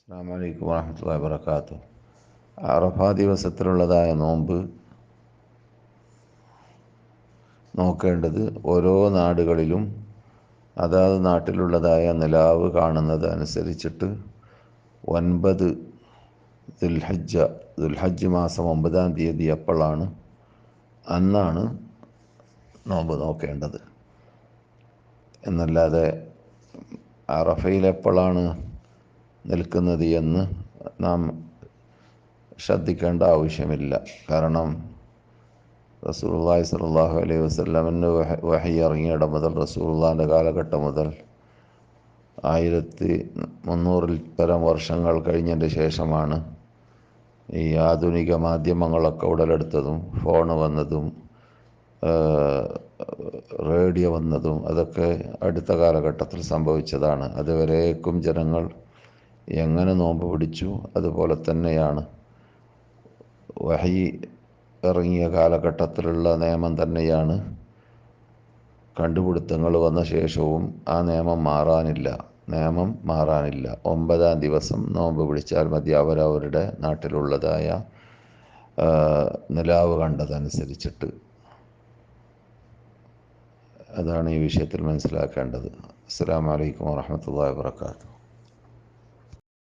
അസ്സലാമു അലൈക്കും വറഹ്മത്തുള്ളാഹി വബറകാതുഹു. അറഫാ ദിവസത്തിലുള്ളതായ നോമ്പ് നോക്കേണ്ടത് ഓരോ നാടുകളിലും അതാത് നാട്ടിലുള്ളതായ നിലാവ് കാണുന്നത് അനുസരിച്ചിട്ട് 9 ദുൽഹജ്ജ് മാസം 9-ാം തീയതി എപ്പോഴാണ് അന്നാണ് നോമ്പ് നോക്കേണ്ടത് എന്നല്ലാതെ അറഫയിൽ എപ്പോഴാണ് നിൽക്കുന്നത് എന്ന് നാം ശ്രദ്ധിക്കേണ്ട ആവശ്യമില്ല. കാരണം റസൂലുള്ളാഹി സ്വല്ലല്ലാഹു അലൈഹി വസല്ലമിന് വഹി ഇറങ്ങിയിടം മുതൽ റസൂലുള്ളാഹിൻ്റെ കാലഘട്ടം മുതൽ 1300-ൽ പരം വർഷങ്ങൾ കഴിഞ്ഞതിൻ്റെ ശേഷമാണ് ഈ ആധുനിക മാധ്യമങ്ങളൊക്കെ ഉടലെടുത്തതും ഫോൺ വന്നതും റേഡിയോ വന്നതും. അതൊക്കെ അടുത്ത കാലഘട്ടത്തിൽ സംഭവിച്ചതാണ്. അതുവരേക്കും ജനങ്ങൾ എങ്ങനെ നോമ്പ് പിടിച്ചു അതുപോലെ തന്നെയാണ് വഹി ഇറങ്ങിയ കാലഘട്ടത്തിലുള്ള നിയമം തന്നെയാണ് കണ്ടുപിടുത്തങ്ങൾ വന്ന ശേഷവും ആ നിയമം മാറാനില്ല. 9-ാം ദിവസം നോമ്പ് പിടിച്ചാൽ മതി, അവരവരുടെ നാട്ടിലുള്ളതായ നിലാവ് കണ്ടതനുസരിച്ചിട്ട്. അതാണ് ഈ വിഷയത്തിൽ മനസ്സിലാക്കേണ്ടത്. അസ്സലാമു അലൈക്കും വറഹ്മത്തുള്ളാഹി വബറകാതുഹു.